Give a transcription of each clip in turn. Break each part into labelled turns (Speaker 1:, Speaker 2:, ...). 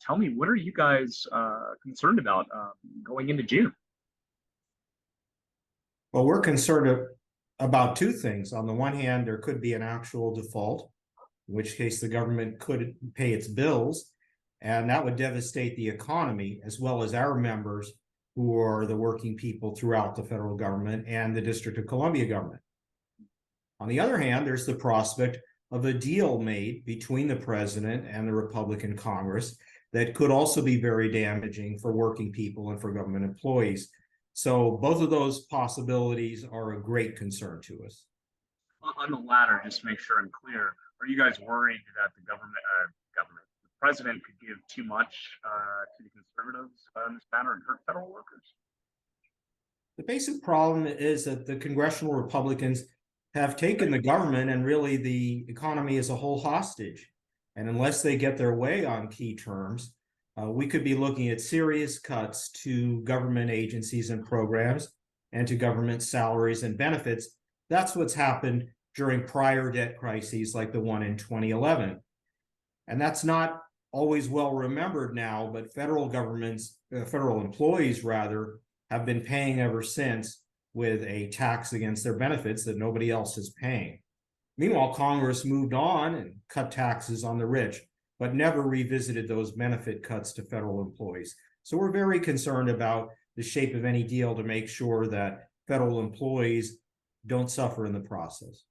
Speaker 1: tell me, what are you guys concerned about going into June?
Speaker 2: Well, we're concerned about two things. On the one hand, there could be an actual default, in which case the government could pay its bills, and that would devastate the economy as well as our members who are the working people throughout the federal government and the District of Columbia government. On the other hand, there's the prospect of a deal made between the president and the Republican Congress that could also be very damaging for working people and for government employees. So both of those possibilities are a great concern to us.
Speaker 1: On the latter, just to make sure I'm clear, are you guys worried that the the president could give too much to the conservatives in this matter and hurt federal workers?
Speaker 2: The basic problem is that the congressional Republicans have taken the government and really the economy as a whole hostage. And unless they get their way on key terms, we could be looking at serious cuts to government agencies and programs and to government salaries and benefits. That's what's happened during prior debt crises like the one in 2011. And that's not always well remembered now, but federal employees rather, have been paying ever since with a tax against their benefits that nobody else is paying. Meanwhile, Congress moved on and cut taxes on the rich, but never revisited those benefit cuts to federal employees. So we're very concerned about the shape of any deal to make sure that federal employees don't suffer in the process.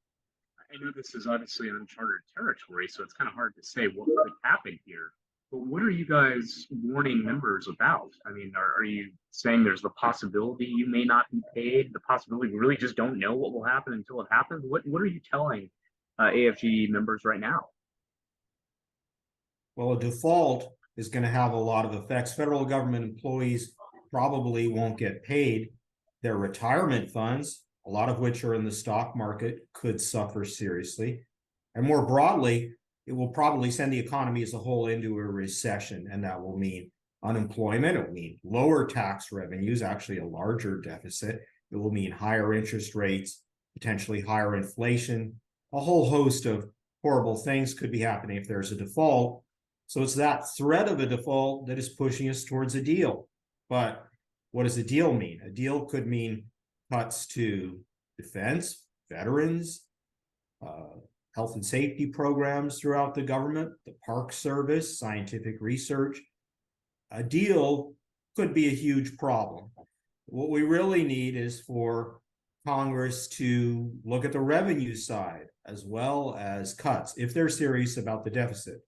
Speaker 1: I know this is obviously uncharted territory, so it's kind of hard to say what could happen here. But what are you guys warning members about? I mean, are you saying there's the possibility you may not be paid, the possibility we really just don't know what will happen until it happens? What are you telling AFGE members right now?
Speaker 2: Well, a default is going to have a lot of effects. Federal government employees probably won't get paid. Their retirement funds, a lot of which are in the stock market, could suffer seriously. And more broadly, it will probably send the economy as a whole into a recession, and that will mean unemployment. It will mean lower tax revenues, actually a larger deficit. It will mean higher interest rates, potentially higher inflation. A whole host of horrible things could be happening if there's a default. So it's that threat of a default that is pushing us towards a deal. But what does a deal mean? A deal could mean cuts to defense, veterans, health and safety programs throughout the government, the Park Service, scientific research. A deal could be a huge problem. What we really need is for Congress to look at the revenue side as well as cuts if they're serious about the deficit.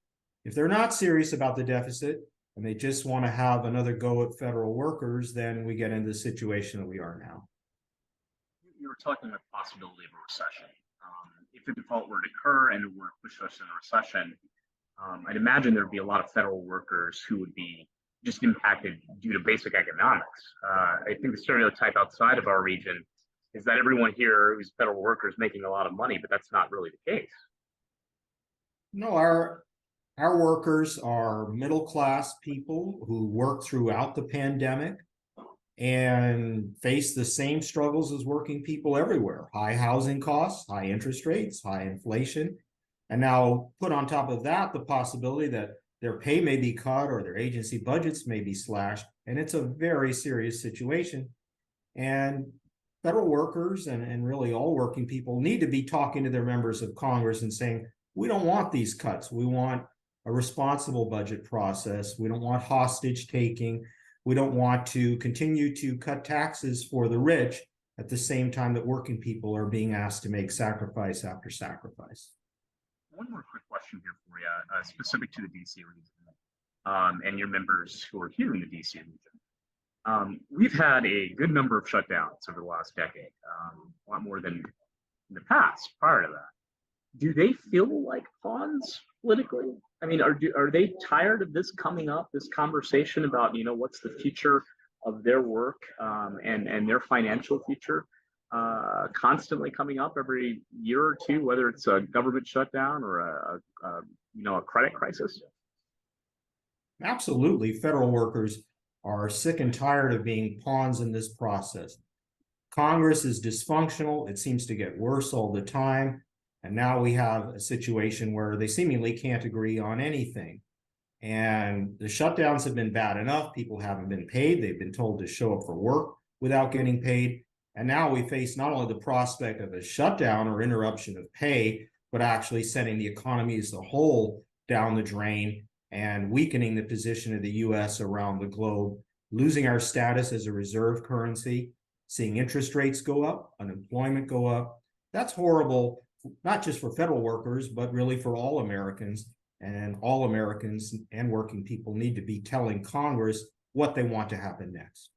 Speaker 2: If they're not serious about the deficit and they just want to have another go at federal workers, then we get into the situation that we are now.
Speaker 1: You were talking about the possibility of a recession. If a default were to occur and it were to push us in a recession, I'd imagine there'd be a lot of federal workers who would be just impacted due to basic economics. I think the stereotype outside of our region is that everyone here who's federal workers making a lot of money, but that's not really the case.
Speaker 2: No, our workers are middle-class people who worked throughout the pandemic and face the same struggles as working people everywhere. High housing costs, high interest rates, high inflation. And now put on top of that the possibility that their pay may be cut or their agency budgets may be slashed. And it's a very serious situation. And federal workers and really all working people need to be talking to their members of Congress and saying, we don't want these cuts. We want a responsible budget process. We don't want hostage taking. We don't want to continue to cut taxes for the rich at the same time that working people are being asked to make sacrifice after sacrifice.
Speaker 1: One more quick question here for you, specific to the DC region and your members who are here in the DC region. We've had a good number of shutdowns over the last decade, a lot more than in the past prior to that. Do they feel like pawns politically? I mean, are they tired of this coming up, this conversation about, what's the future of their work and their financial future constantly coming up every year or two, whether it's a government shutdown or a credit crisis?
Speaker 2: Absolutely. Federal workers are sick and tired of being pawns in this process. Congress is dysfunctional. It seems to get worse all the time. And now we have a situation where they seemingly can't agree on anything. And the shutdowns have been bad enough. People haven't been paid. They've been told to show up for work without getting paid. And now we face not only the prospect of a shutdown or interruption of pay, but actually sending the economy as a whole down the drain and weakening the position of the US around the globe, losing our status as a reserve currency, seeing interest rates go up, unemployment go up. That's horrible, not just for federal workers, but really for all Americans. And all Americans and working people need to be telling Congress what they want to happen next.